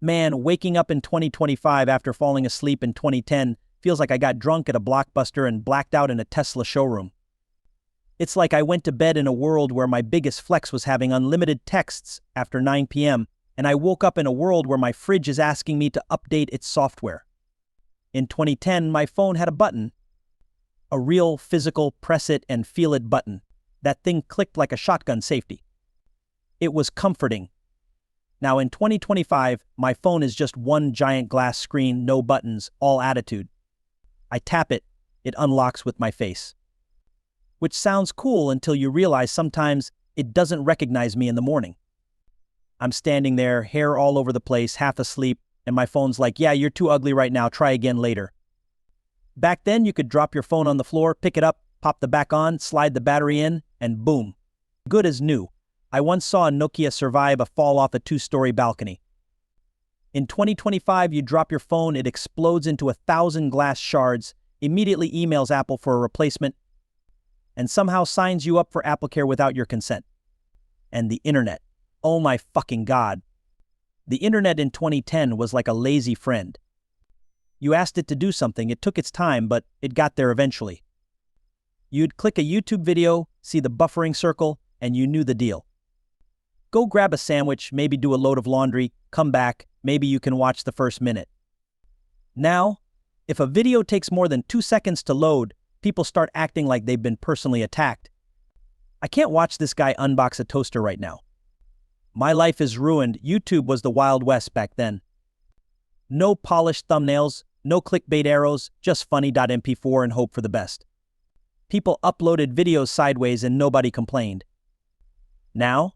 Man, waking up in 2025 after falling asleep in 2010 feels like I got drunk at a Blockbuster and blacked out in a Tesla showroom. It's like I went to bed in a world where my biggest flex was having unlimited texts after 9 p.m., and I woke up in a world where my fridge is asking me to update its software. In 2010, my phone had a button. A real, physical, press it and feel it button. That thing clicked like a shotgun safety. It was comforting. Now in 2025, my phone is just one giant glass screen, no buttons, all attitude. I tap it, it unlocks with my face. Which sounds cool until you realize sometimes it doesn't recognize me in the morning. I'm standing there, hair all over the place, half asleep, and my phone's like, yeah, you're too ugly right now, try again later. Back then, you could drop your phone on the floor, pick it up, pop the back on, slide the battery in, and boom. Good as new. I once saw a Nokia survive a fall off a 2-story balcony. In 2025, you drop your phone, it explodes into 1,000 glass shards, immediately emails Apple for a replacement, and somehow signs you up for AppleCare without your consent. And the internet. Oh my fucking God. The internet in 2010 was like a lazy friend. You asked it to do something, it took its time, but it got there eventually. You'd click a YouTube video, see the buffering circle, and you knew the deal. Go grab a sandwich, maybe do a load of laundry, come back, maybe you can watch the first minute. Now, if a video takes more than 2 seconds to load, people start acting like they've been personally attacked. I can't watch this guy unbox a toaster right now. My life is ruined. YouTube was the Wild West back then. No polished thumbnails, no clickbait arrows, just funny.mp4 and hope for the best. People uploaded videos sideways and nobody complained. Now,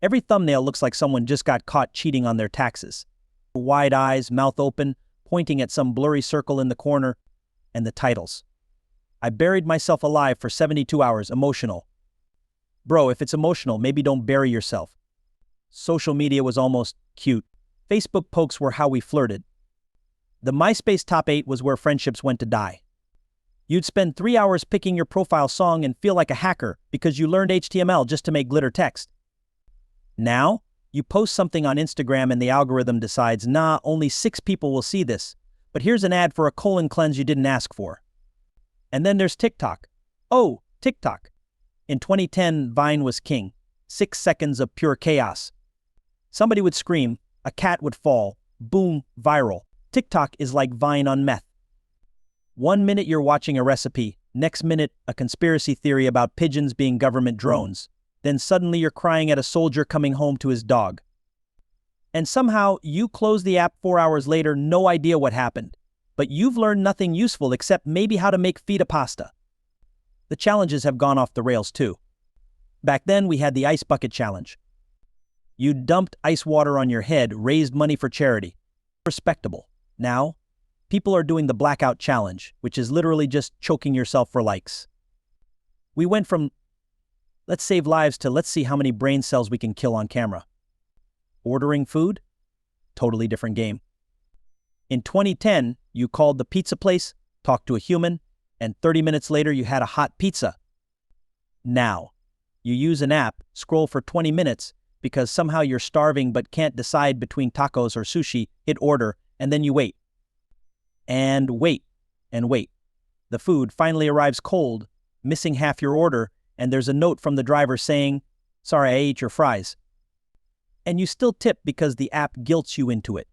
every thumbnail looks like someone just got caught cheating on their taxes. Wide eyes, mouth open, pointing at some blurry circle in the corner, and the titles. I buried myself alive for 72 hours, emotional. Bro, if it's emotional, maybe don't bury yourself. Social media was almost cute. Facebook pokes were how we flirted. The MySpace top 8 was where friendships went to die. You'd spend 3 hours picking your profile song and feel like a hacker because you learned HTML just to make glitter text. Now, you post something on Instagram and the algorithm decides, nah, only 6 people will see this, but here's an ad for a colon cleanse you didn't ask for. And then there's TikTok. Oh, TikTok. In 2010, Vine was king. 6 seconds of pure chaos. Somebody would scream, a cat would fall, boom, viral. TikTok is like Vine on meth. 1 minute you're watching a recipe, next minute a conspiracy theory about pigeons being government drones. Then suddenly you're crying at a soldier coming home to his dog. And somehow you close the app 4 hours later, no idea what happened. But you've learned nothing useful except maybe how to make feta pasta. The challenges have gone off the rails too. Back then we had the ice bucket challenge. You dumped ice water on your head, raised money for charity. Respectable. Now, people are doing the blackout challenge, which is literally just choking yourself for likes. We went from let's save lives to let's see how many brain cells we can kill on camera. Ordering food? Totally different game. In 2010, you called the pizza place, talked to a human, and 30 minutes later you had a hot pizza. Now, you use an app, scroll for 20 minutes, because somehow you're starving but can't decide between tacos or sushi, hit order, and then you wait. And wait, and wait. The food finally arrives cold, missing half your order, and there's a note from the driver saying, sorry, I ate your fries. And you still tip because the app guilts you into it.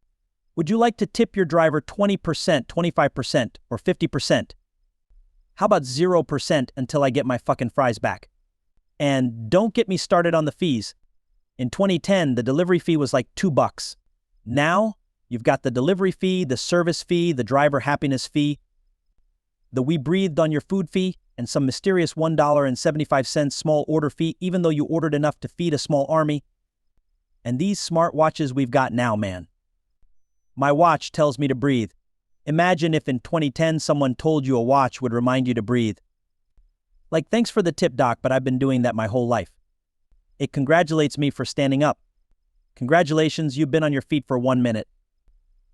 Would you like to tip your driver 20%, 25%, or 50%? How about 0% until I get my fucking fries back? And don't get me started on the fees. In 2010, the delivery fee was like $2. Now, you've got the delivery fee, the service fee, the driver happiness fee, the we breathed on your food fee, and some mysterious $1.75 small order fee even though you ordered enough to feed a small army. And these smart watches we've got now, man. My watch tells me to breathe. Imagine if in 2010 someone told you a watch would remind you to breathe. Like, thanks for the tip, doc, but I've been doing that my whole life. It congratulates me for standing up. Congratulations, you've been on your feet for 1 minute.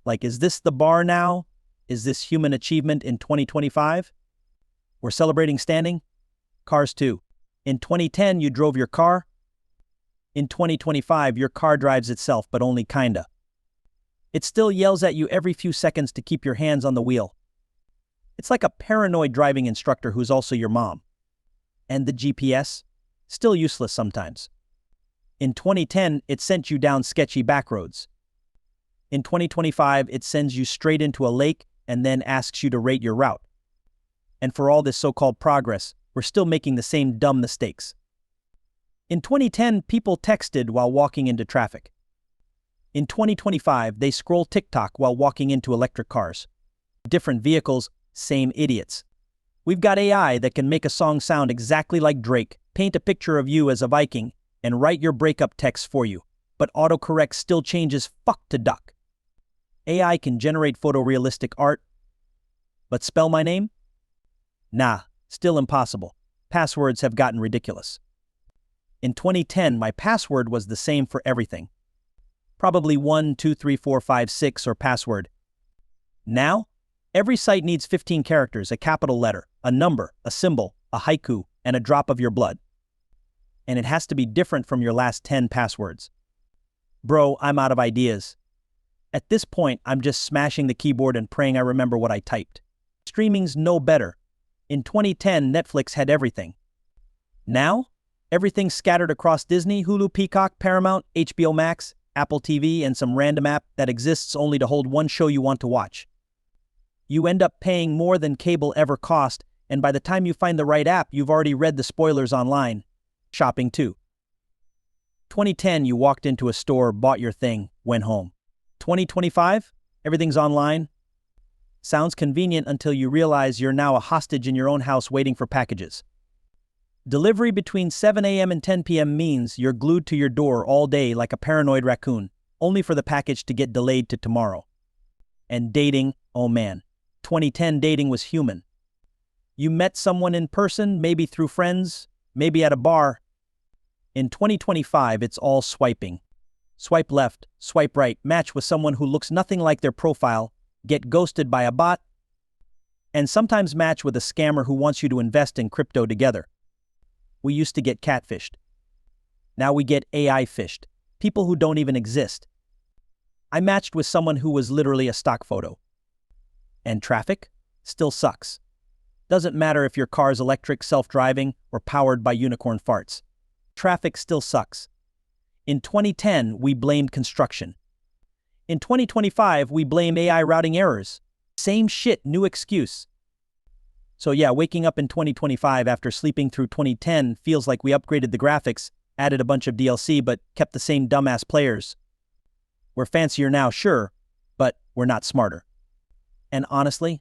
Like, is this the bar now? Is this human achievement in 2025? We're celebrating standing? Cars too. In 2010, you drove your car. In 2025, your car drives itself, but only kinda. It still yells at you every few seconds to keep your hands on the wheel. It's like a paranoid driving instructor who's also your mom. And the GPS? Still useless sometimes. In 2010, it sent you down sketchy back roads. In 2025, it sends you straight into a lake and then asks you to rate your route. And for all this so-called progress, we're still making the same dumb mistakes. In 2010, people texted while walking into traffic. In 2025, they scroll TikTok while walking into electric cars. Different vehicles, same idiots. We've got AI that can make a song sound exactly like Drake, paint a picture of you as a Viking, and write your breakup text for you, but autocorrect still changes fuck to duck. AI can generate photorealistic art, but spell my name? Nah, still impossible. Passwords have gotten ridiculous. In 2010, my password was the same for everything. Probably 1, 2, 3, 4, 5, 6 or password. Now, every site needs 15 characters, a capital letter, a number, a symbol, a haiku, and a drop of your blood. And it has to be different from your last 10 passwords. Bro, I'm out of ideas. At this point, I'm just smashing the keyboard and praying I remember what I typed. Streaming's no better. In 2010, Netflix had everything. Now, everything's scattered across Disney, Hulu, Peacock, Paramount, HBO Max, Apple TV, and some random app that exists only to hold one show you want to watch. You end up paying more than cable ever cost, and by the time you find the right app, you've already read the spoilers online. Shopping too. 2010, you walked into a store, bought your thing, went home. 2025, everything's online. Sounds convenient until you realize you're now a hostage in your own house waiting for packages. Delivery between 7 a.m. and 10 p.m. means you're glued to your door all day like a paranoid raccoon, only for the package to get delayed to tomorrow. And dating, oh man, 2010 dating was human. You met someone in person, maybe through friends, maybe at a bar. In 2025, it's all swiping. Swipe left, swipe right, match with someone who looks nothing like their profile, get ghosted by a bot, and sometimes match with a scammer who wants you to invest in crypto together. We used to get catfished. Now we get AI fished, people who don't even exist. I matched with someone who was literally a stock photo. And traffic still sucks. Doesn't matter if your car's electric, self-driving, or powered by unicorn farts. Traffic still sucks. In 2010, we blamed construction. In 2025, we blame AI routing errors. Same shit, new excuse. So yeah, waking up in 2025 after sleeping through 2010 feels like we upgraded the graphics, added a bunch of DLC, but kept the same dumbass players. We're fancier now, sure, but we're not smarter. And honestly,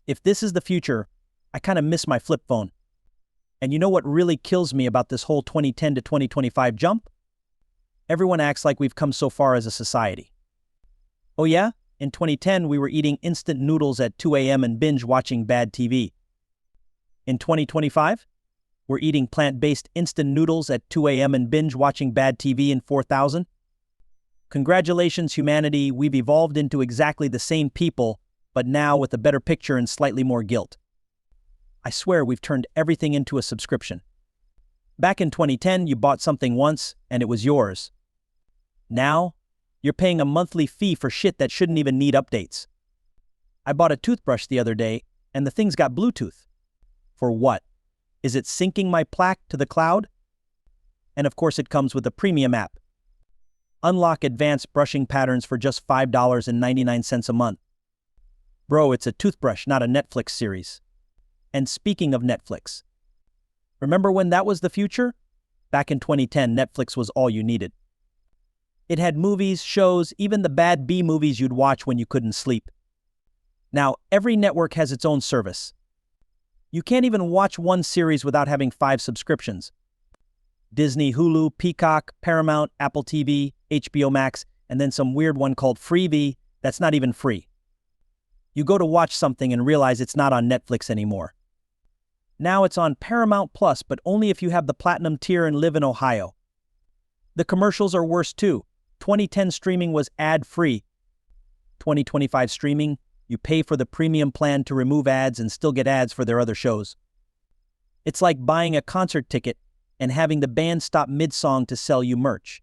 if this is the future, I kind of miss my flip phone. And you know what really kills me about this whole 2010 to 2025 jump? Everyone acts like we've come so far as a society. Oh yeah? In 2010, we were eating instant noodles at 2 a.m. and binge-watching bad TV. In 2025, we're eating plant-based instant noodles at 2 a.m. and binge-watching bad TV in 4000. Congratulations, humanity, we've evolved into exactly the same people, but now with a better picture and slightly more guilt. I swear we've turned everything into a subscription. Back in 2010, you bought something once, and it was yours. Now, you're paying a monthly fee for shit that shouldn't even need updates. I bought a toothbrush the other day, and the thing's got Bluetooth. For what? Is it syncing my plaque to the cloud? And of course it comes with a premium app. Unlock advanced brushing patterns for just $5.99 a month. Bro, it's a toothbrush, not a Netflix series. And speaking of Netflix, remember when that was the future? Back in 2010, Netflix was all you needed. It had movies, shows, even the bad B movies you'd watch when you couldn't sleep. Now, every network has its own service. You can't even watch one series without having 5 subscriptions. Disney, Hulu, Peacock, Paramount, Apple TV, HBO Max, and then some weird one called Freevee that's not even free. You go to watch something and realize it's not on Netflix anymore. Now it's on Paramount Plus, but only if you have the Platinum tier and live in Ohio. The commercials are worse too. 2010 streaming was ad-free. 2025 streaming, you pay for the premium plan to remove ads and still get ads for their other shows. It's like buying a concert ticket and having the band stop mid-song to sell you merch.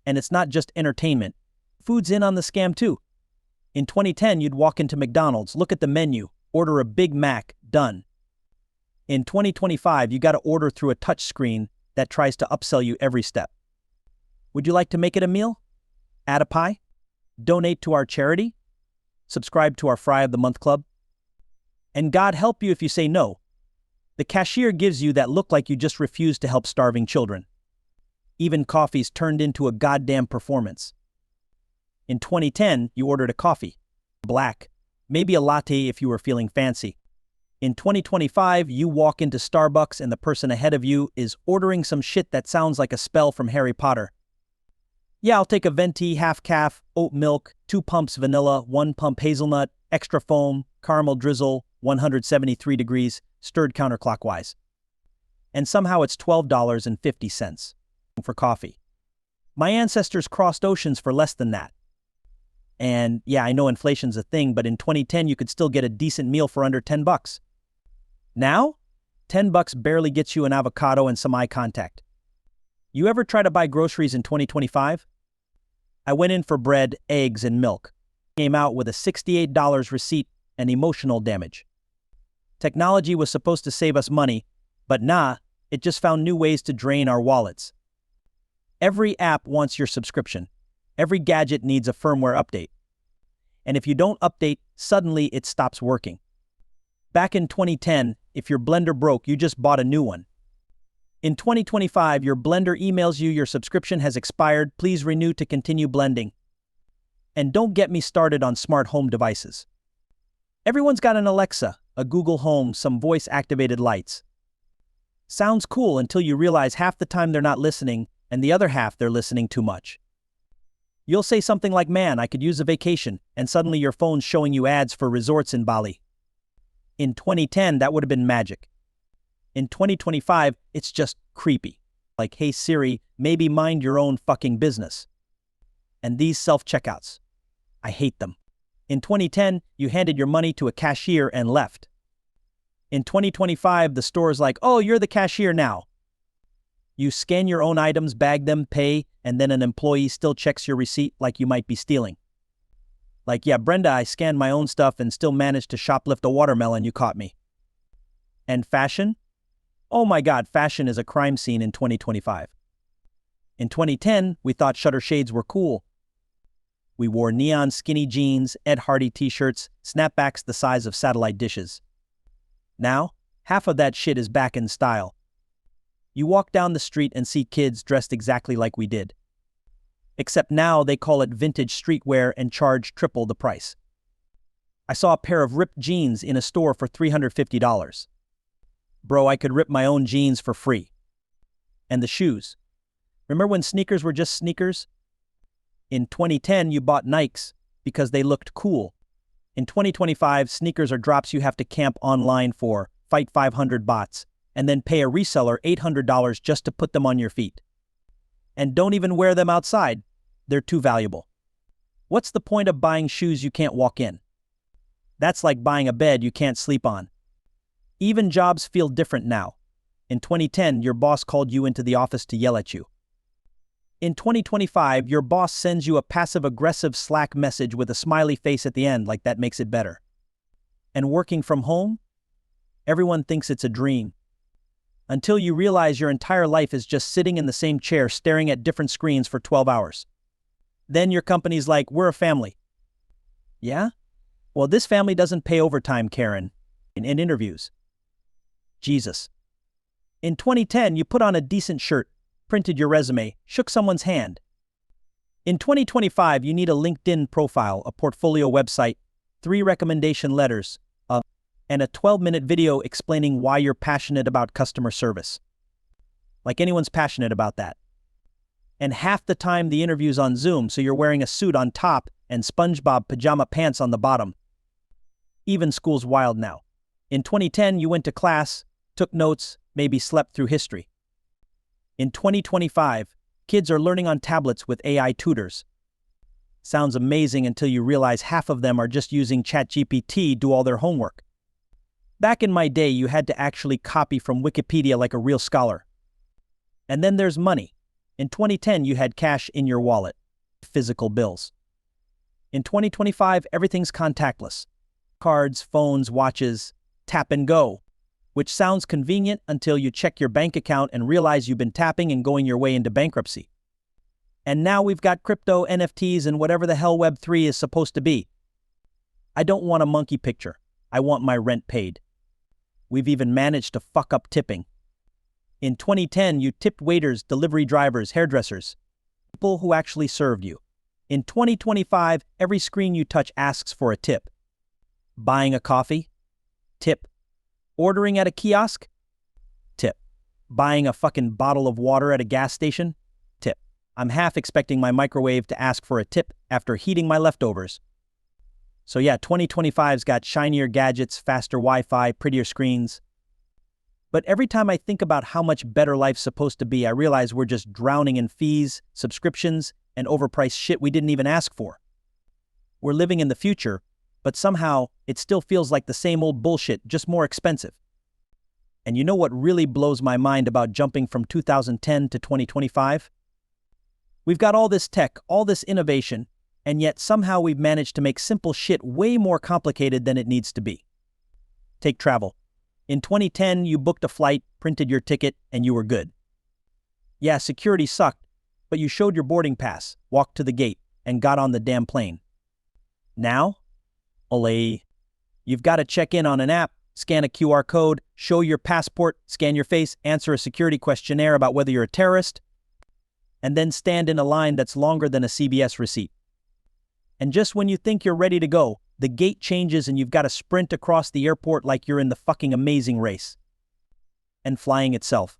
And it's not just entertainment. Food's in on the scam too. In 2010, you'd walk into McDonald's, look at the menu, order a Big Mac, done. In 2025, you gotta order through a touch screen that tries to upsell you every step. Would you like to make it a meal? Add a pie? Donate to our charity? Subscribe to our Fry of the Month Club? And God help you if you say no. The cashier gives you that look like you just refused to help starving children. Even coffee's turned into a goddamn performance. In 2010, you ordered a coffee. Black. Maybe a latte if you were feeling fancy. In 2025, you walk into Starbucks and the person ahead of you is ordering some shit that sounds like a spell from Harry Potter. Yeah, I'll take a venti, half calf, oat milk, 2 pumps vanilla, 1 pump hazelnut, extra foam, caramel drizzle, 173 degrees, stirred counterclockwise. And somehow it's $12.50 for coffee. My ancestors crossed oceans for less than that. And yeah, I know inflation's a thing, but in 2010 you could still get a decent meal for under $10. Now, $10 barely gets you an avocado and some eye contact. You ever try to buy groceries in 2025? I went in for bread, eggs, and milk. Came out with a $68 receipt and emotional damage. Technology was supposed to save us money, but nah, it just found new ways to drain our wallets. Every app wants your subscription. Every gadget needs a firmware update. And if you don't update, suddenly it stops working. Back in 2010, if your blender broke, you just bought a new one. In 2025, your blender emails you your subscription has expired, please renew to continue blending. And don't get me started on smart home devices. Everyone's got an Alexa, a Google Home, some voice-activated lights. Sounds cool until you realize half the time they're not listening, and the other half they're listening too much. You'll say something like, man, I could use a vacation, and suddenly your phone's showing you ads for resorts in Bali. In 2010, that would have been magic. In 2025, it's just creepy. Like, hey Siri, maybe mind your own fucking business. And these self-checkouts. I hate them. In 2010, you handed your money to a cashier and left. In 2025, the store's like, oh, you're the cashier now. You scan your own items, bag them, pay, and then an employee still checks your receipt like you might be stealing. Like, yeah, Brenda, I scanned my own stuff and still managed to shoplift a watermelon, you caught me. And fashion? Oh my God, fashion is a crime scene in 2025. In 2010, we thought shutter shades were cool. We wore neon skinny jeans, Ed Hardy t-shirts, snapbacks the size of satellite dishes. Now, half of that shit is back in style. You walk down the street and see kids dressed exactly like we did. Except now they call it vintage streetwear and charge triple the price. I saw a pair of ripped jeans in a store for $350. Bro, I could rip my own jeans for free. And the shoes. Remember when sneakers were just sneakers? In 2010, you bought Nikes because they looked cool. In 2025, sneakers are drops you have to camp online for, fight 500 bots, and then pay a reseller $800 just to put them on your feet. And don't even wear them outside. They're too valuable. What's the point of buying shoes you can't walk in? That's like buying a bed you can't sleep on. Even jobs feel different now. In 2010, your boss called you into the office to yell at you. In 2025, your boss sends you a passive-aggressive Slack message with a smiley face at the end, like that makes it better. And working from home? Everyone thinks it's a dream. Until you realize your entire life is just sitting in the same chair staring at different screens for 12 hours. Then your company's like, we're a family. Yeah? Well, this family doesn't pay overtime, Karen, in interviews. Jesus. In 2010, you put on a decent shirt, printed your resume, shook someone's hand. In 2025, you need a LinkedIn profile, a portfolio website, 3 recommendation letters, and a 12-minute video explaining why you're passionate about customer service. Like anyone's passionate about that. And half the time the interview's on Zoom, so you're wearing a suit on top and SpongeBob pajama pants on the bottom. Even school's wild now. In 2010, you went to class, took notes, maybe slept through history. In 2025, kids are learning on tablets with AI tutors. Sounds amazing until you realize half of them are just using ChatGPT to do all their homework. Back in my day, you had to actually copy from Wikipedia like a real scholar. And then there's money. In 2010, you had cash in your wallet, physical bills. In 2025, everything's contactless. Cards, phones, watches, tap and go, which sounds convenient until you check your bank account and realize you've been tapping and going your way into bankruptcy. And now we've got crypto, NFTs, and whatever the hell Web3 is supposed to be. I don't want a monkey picture. I want my rent paid. We've even managed to fuck up tipping. In 2010, you tipped waiters, delivery drivers, hairdressers, people who actually served you. In 2025, every screen you touch asks for a tip. Buying a coffee? Tip. Ordering at a kiosk? Tip. Buying a fucking bottle of water at a gas station? Tip. I'm half expecting my microwave to ask for a tip after heating my leftovers. So yeah, 2025's got shinier gadgets, faster Wi-Fi, prettier screens. But every time I think about how much better life's supposed to be, I realize we're just drowning in fees, subscriptions, and overpriced shit we didn't even ask for. We're living in the future, but somehow it still feels like the same old bullshit, just more expensive. And you know what really blows my mind about jumping from 2010 to 2025? We've got all this tech, all this innovation, and yet somehow we've managed to make simple shit way more complicated than it needs to be. Take travel. In 2010, you booked a flight, printed your ticket, and you were good. Yeah, security sucked, but you showed your boarding pass, walked to the gate, and got on the damn plane. Now? Olay. You've got to check in on an app, scan a QR code, show your passport, scan your face, answer a security questionnaire about whether you're a terrorist, and then stand in a line that's longer than a CVS receipt. And just when you think you're ready to go, the gate changes and you've got to sprint across the airport like you're in the fucking Amazing Race. And flying itself.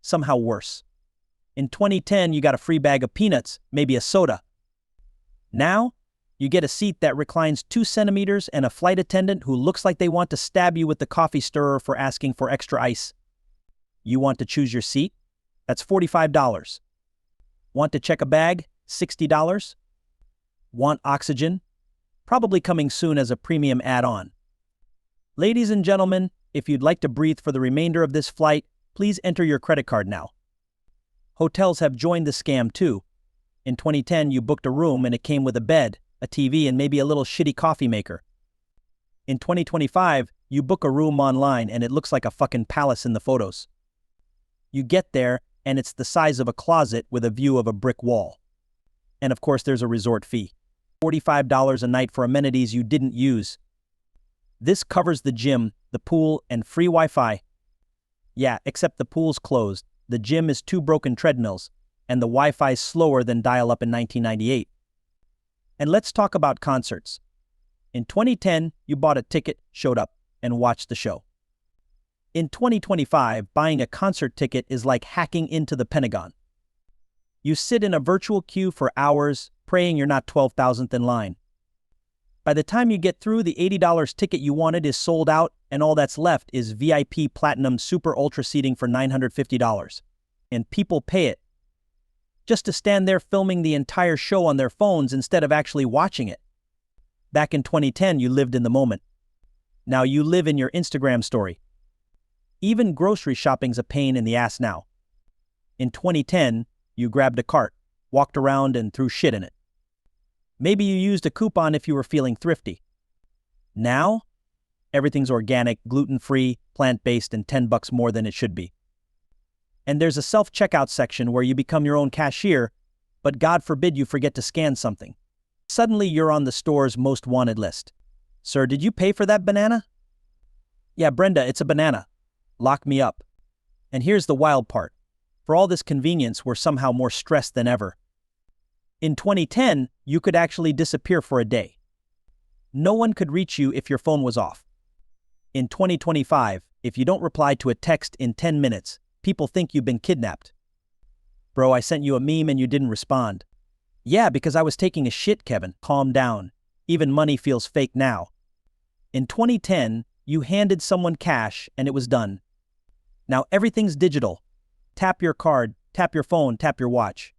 Somehow worse. In 2010, you got a free bag of peanuts, maybe a soda. Now, you get a seat that reclines 2 centimeters and a flight attendant who looks like they want to stab you with the coffee stirrer for asking for extra ice. You want to choose your seat? That's $45. Want to check a bag? $60. Want oxygen? Probably coming soon as a premium add-on. Ladies and gentlemen, if you'd like to breathe for the remainder of this flight, please enter your credit card now. Hotels have joined the scam too. In 2010, you booked a room and it came with a bed, a TV, and maybe a little shitty coffee maker. In 2025, you book a room online and it looks like a fucking palace in the photos. You get there and it's the size of a closet with a view of a brick wall. And of course, there's a resort fee. $45 a night for amenities you didn't use. This covers the gym, the pool, and free Wi-Fi. Yeah, except the pool's closed, the gym is 2 broken treadmills, and the Wi-Fi's slower than dial-up in 1998. And let's talk about concerts. In 2010, you bought a ticket, showed up, and watched the show. In 2025, buying a concert ticket is like hacking into the Pentagon. You sit in a virtual queue for hours, praying you're not 12,000th in line. By the time you get through, the $80 ticket you wanted is sold out, and all that's left is VIP Platinum Super Ultra seating for $950. And people pay it just to stand there filming the entire show on their phones instead of actually watching it. Back in 2010, you lived in the moment. Now you live in your Instagram story. Even grocery shopping's a pain in the ass now. In 2010, you grabbed a cart, walked around, and threw shit in it. Maybe you used a coupon if you were feeling thrifty. Now, everything's organic, gluten-free, plant-based, and $10 more than it should be. And there's a self-checkout section where you become your own cashier, but God forbid you forget to scan something. Suddenly you're on the store's most wanted list. Sir, did you pay for that banana? Yeah, Brenda, it's a banana. Lock me up. And here's the wild part. For all this convenience, we're somehow more stressed than ever. In 2010, you could actually disappear for a day. No one could reach you if your phone was off. In 2025, if you don't reply to a text in 10 minutes, people think you've been kidnapped. Bro, I sent you a meme and you didn't respond. Yeah, because I was taking a shit, Kevin. Calm down. Even money feels fake now. In 2010, you handed someone cash and it was done. Now everything's digital. Tap your card, tap your phone, tap your watch.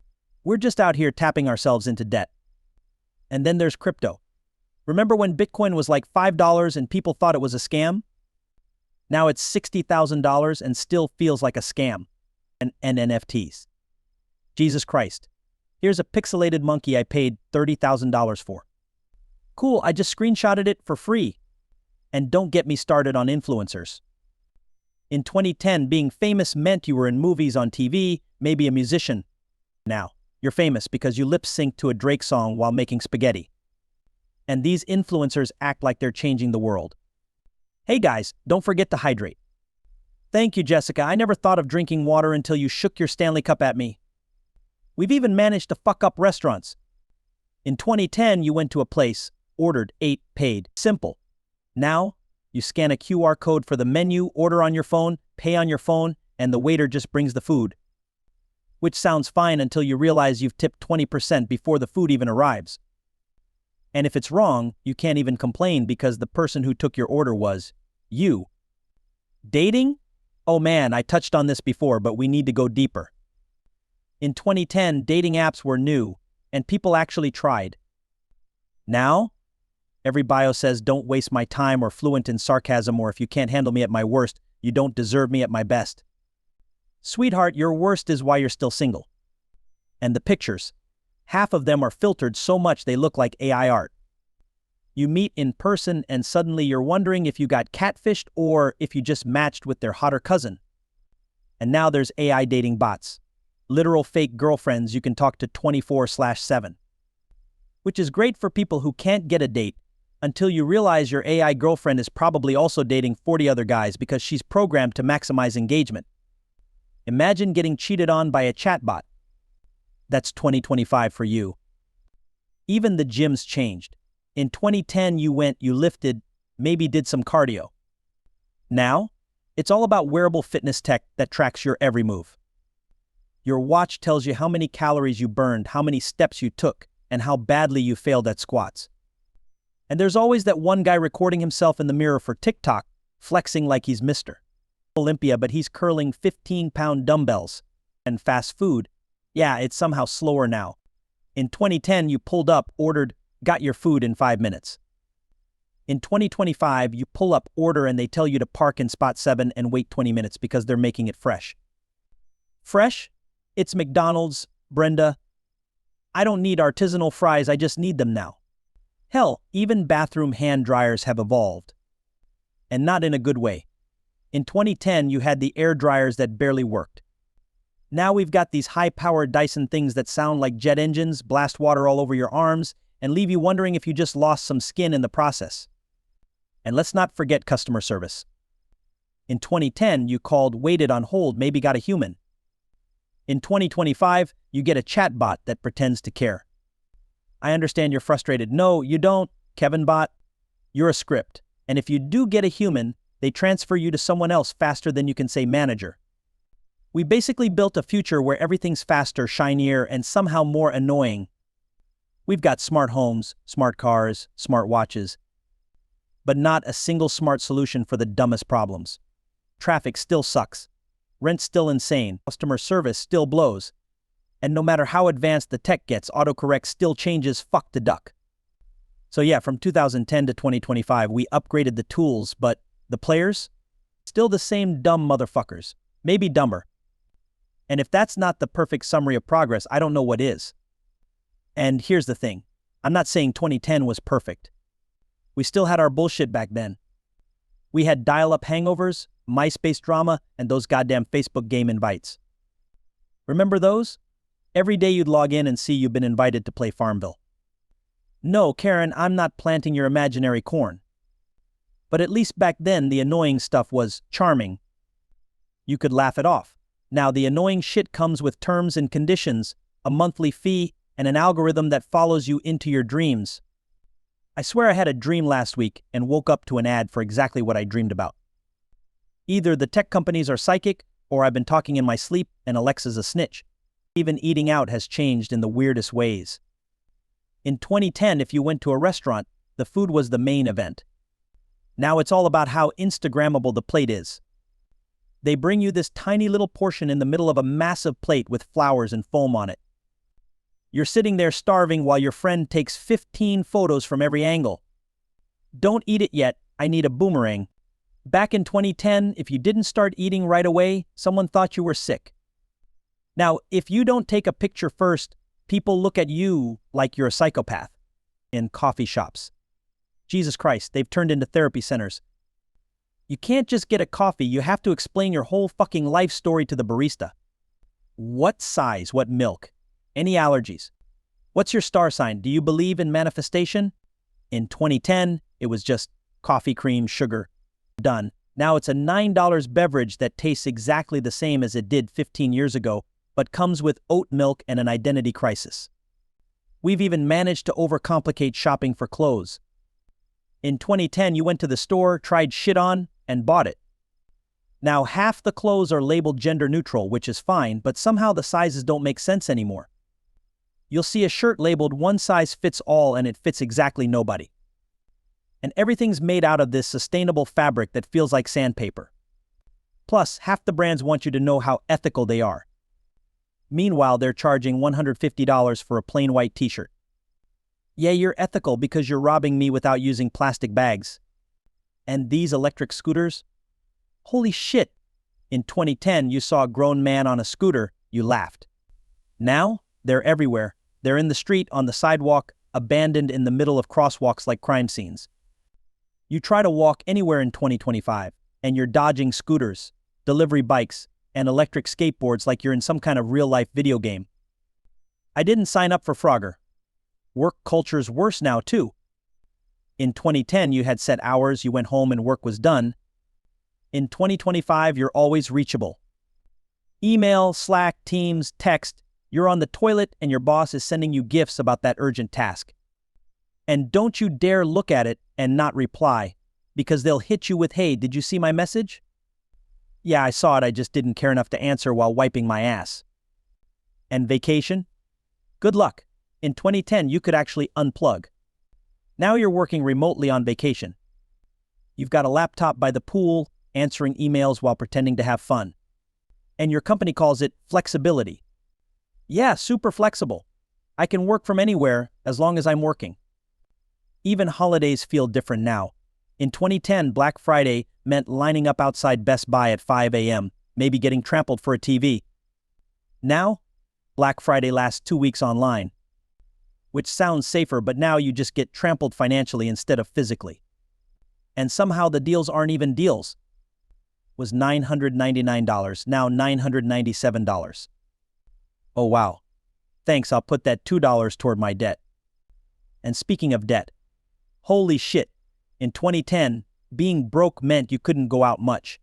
We're just out here tapping ourselves into debt. And then there's crypto. Remember when Bitcoin was like $5 and people thought it was a scam? Now it's $60,000 and still feels like a scam. And NFTs. Jesus Christ. Here's a pixelated monkey I paid $30,000 for. Cool, I just screenshotted it for free. And don't get me started on influencers. In 2010, being famous meant you were in movies on TV, maybe a musician. Now, you're famous because you lip-sync to a Drake song while making spaghetti. And these influencers act like they're changing the world. Hey guys, don't forget to hydrate. Thank you, Jessica. I never thought of drinking water until you shook your Stanley Cup at me. We've even managed to fuck up restaurants. In 2010, you went to a place, ordered, ate, paid. Simple. Now, you scan a QR code for the menu, order on your phone, pay on your phone, and the waiter just brings the food. Which sounds fine until you realize you've tipped 20% before the food even arrives. And if it's wrong, you can't even complain because the person who took your order was you. Dating? Oh man, I touched on this before, but we need to go deeper. In 2010, dating apps were new, and people actually tried. Now, every bio says don't waste my time or fluent in sarcasm, or if you can't handle me at my worst, you don't deserve me at my best. Sweetheart, your worst is why you're still single. And the pictures. Half of them are filtered so much they look like AI art. You meet in person and suddenly you're wondering if you got catfished or if you just matched with their hotter cousin. And now there's AI dating bots. Literal fake girlfriends you can talk to 24/7. Which is great for people who can't get a date until you realize your AI girlfriend is probably also dating 40 other guys because she's programmed to maximize engagement. Imagine getting cheated on by a chatbot. That's 2025 for you. Even the gyms changed. In 2010, you lifted, maybe did some cardio. Now, it's all about wearable fitness tech that tracks your every move. Your watch tells you how many calories you burned, how many steps you took, and how badly you failed at squats. And there's always that one guy recording himself in the mirror for TikTok, flexing like he's Mr. Olympia, but he's curling 15-pound dumbbells. And fast food, yeah, it's somehow slower now. In 2010, you pulled up, ordered, got your food in 5 minutes. In 2025, you pull up, order, and they tell you to park in spot 7 and wait 20 minutes because they're making it fresh. Fresh? It's McDonald's, Brenda. I don't need artisanal fries, I just need them now. Hell, even bathroom hand dryers have evolved. And not in a good way. In 2010, you had the air dryers that barely worked. Now we've got these high-powered Dyson things that sound like jet engines, blast water all over your arms, and leave you wondering if you just lost some skin in the process. And let's not forget customer service. In 2010, you called, waited on hold, maybe got a human. In 2025, you get a chatbot that pretends to care. I understand you're frustrated. No, you don't, Kevin Bot. You're a script. And if you do get a human, they transfer you to someone else faster than you can say manager. We basically built a future where everything's faster, shinier, and somehow more annoying. We've got smart homes, smart cars, smart watches, but not a single smart solution for the dumbest problems. Traffic still sucks. Rent's still insane. Customer service still blows. And no matter how advanced the tech gets, autocorrect still changes fuck to duck. So yeah, from 2010 to 2025, we upgraded the tools, but the players? Still the same dumb motherfuckers. Maybe dumber. And if that's not the perfect summary of progress, I don't know what is. And here's the thing. I'm not saying 2010 was perfect. We still had our bullshit back then. We had dial-up hangovers, MySpace drama, and those goddamn Facebook game invites. Remember those? Every day you'd log in and see you've been invited to play Farmville. No, Karen, I'm not planting your imaginary corn. But at least back then, the annoying stuff was charming. You could laugh it off. Now, the annoying shit comes with terms and conditions, a monthly fee, and an algorithm that follows you into your dreams. I swear I had a dream last week and woke up to an ad for exactly what I dreamed about. Either the tech companies are psychic, or I've been talking in my sleep and Alexa's a snitch. Even eating out has changed in the weirdest ways. In 2010, if you went to a restaurant, the food was the main event. Now it's all about how Instagrammable the plate is. They bring you this tiny little portion in the middle of a massive plate with flowers and foam on it. You're sitting there starving while your friend takes 15 photos from every angle. Don't eat it yet, I need a boomerang. Back in 2010, if you didn't start eating right away, someone thought you were sick. Now, if you don't take a picture first, people look at you like you're a psychopath. In coffee shops, Jesus Christ, they've turned into therapy centers. You can't just get a coffee, you have to explain your whole fucking life story to the barista. What size, what milk? Any allergies? What's your star sign? Do you believe in manifestation? In 2010, it was just coffee, cream, sugar. Done. Now it's a $9 beverage that tastes exactly the same as it did 15 years ago, but comes with oat milk and an identity crisis. We've even managed to overcomplicate shopping for clothes. In 2010, you went to the store, tried shit on, and bought it. Now half the clothes are labeled gender neutral, which is fine, but somehow the sizes don't make sense anymore. You'll see a shirt labeled one size fits all and it fits exactly nobody. And everything's made out of this sustainable fabric that feels like sandpaper. Plus, half the brands want you to know how ethical they are. Meanwhile, they're charging $150 for a plain white t-shirt. Yeah, you're ethical because you're robbing me without using plastic bags. And these electric scooters? Holy shit! In 2010, you saw a grown man on a scooter, you laughed. Now, they're everywhere. They're in the street, on the sidewalk, abandoned in the middle of crosswalks like crime scenes. You try to walk anywhere in 2025, and you're dodging scooters, delivery bikes, and electric skateboards like you're in some kind of real-life video game. I didn't sign up for Frogger. Work culture's worse now, too. In 2010, you had set hours, you went home and work was done. In 2025, you're always reachable. Email, Slack, Teams, text, you're on the toilet and your boss is sending you gifts about that urgent task. And don't you dare look at it and not reply, because they'll hit you with, "Hey, did you see my message?" Yeah, I saw it, I just didn't care enough to answer while wiping my ass. And vacation? Good luck. In 2010, you could actually unplug. Now you're working remotely on vacation. You've got a laptop by the pool, answering emails while pretending to have fun. And your company calls it flexibility. Yeah, super flexible. I can work from anywhere as long as I'm working. Even holidays feel different now. In 2010, Black Friday meant lining up outside Best Buy at 5 a.m., maybe getting trampled for a TV. Now, Black Friday lasts 2 weeks online. Which sounds safer, but now you just get trampled financially instead of physically. And somehow the deals aren't even deals. Was $999, now $997. Oh wow. Thanks, I'll put that $2 toward my debt. And speaking of debt, holy shit, in 2010, being broke meant you couldn't go out much.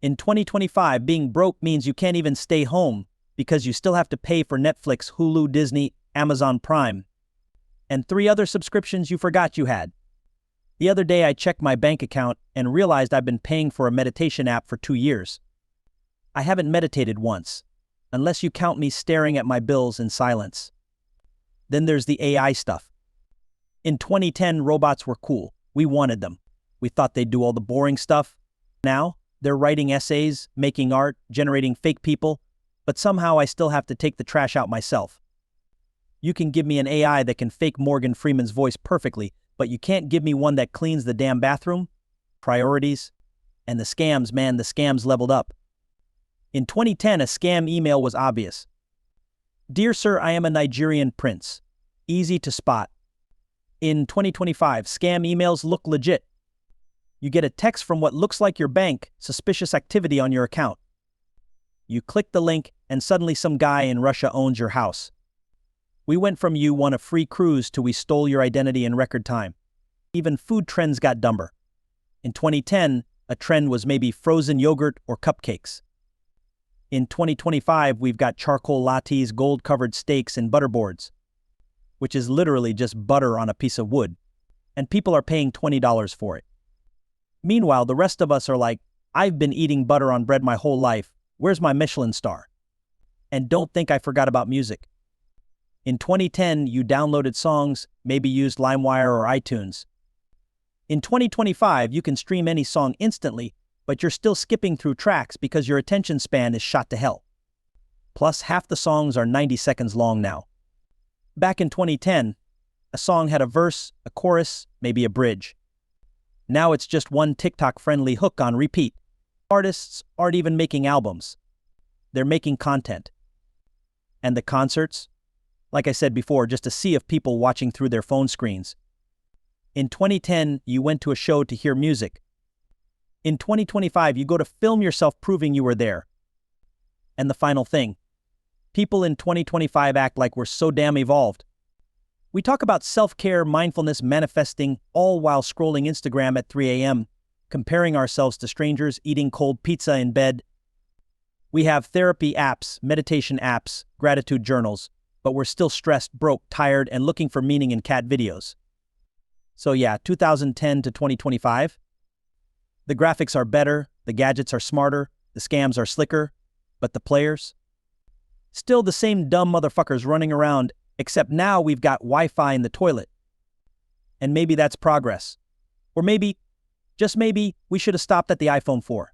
In 2025, being broke means you can't even stay home because you still have to pay for Netflix, Hulu, Disney, Amazon Prime, and 3 other subscriptions you forgot you had. The other day I checked my bank account and realized I've been paying for a meditation app for 2 years. I haven't meditated once, unless you count me staring at my bills in silence. Then there's the AI stuff. In 2010, robots were cool. We wanted them. We thought they'd do all the boring stuff. Now, they're writing essays, making art, generating fake people, but somehow I still have to take the trash out myself. You can give me an AI that can fake Morgan Freeman's voice perfectly, but you can't give me one that cleans the damn bathroom. Priorities. And the scams, man, the scams leveled up. In 2010, a scam email was obvious. Dear sir, I am a Nigerian prince. Easy to spot. In 2025, scam emails look legit. You get a text from what looks like your bank, suspicious activity on your account. You click the link, and suddenly some guy in Russia owns your house. We went from you won a free cruise to we stole your identity in record time. Even food trends got dumber. In 2010, a trend was maybe frozen yogurt or cupcakes. In 2025, we've got charcoal lattes, gold-covered steaks, and butterboards, which is literally just butter on a piece of wood, and people are paying $20 for it. Meanwhile, the rest of us are like, I've been eating butter on bread my whole life, where's my Michelin star? And don't think I forgot about music. In 2010, you downloaded songs, maybe used LimeWire or iTunes. In 2025, you can stream any song instantly, but you're still skipping through tracks because your attention span is shot to hell. Plus, half the songs are 90 seconds long now. Back in 2010, a song had a verse, a chorus, maybe a bridge. Now it's just one TikTok-friendly hook on repeat. Artists aren't even making albums. They're making content. And the concerts? Like I said before, just a sea of people watching through their phone screens. In 2010, you went to a show to hear music. In 2025, you go to film yourself proving you were there. And the final thing. People in 2025 act like we're so damn evolved. We talk about self-care, mindfulness, manifesting, all while scrolling Instagram at 3 a.m., comparing ourselves to strangers, eating cold pizza in bed. We have therapy apps, meditation apps, gratitude journals, but we're still stressed, broke, tired, and looking for meaning in cat videos. So yeah, 2010 to 2025. The graphics are better, the gadgets are smarter, the scams are slicker, but the players? Still the same dumb motherfuckers running around, except now we've got Wi-Fi in the toilet. And maybe that's progress. Or maybe, just maybe, we should have stopped at the iPhone 4.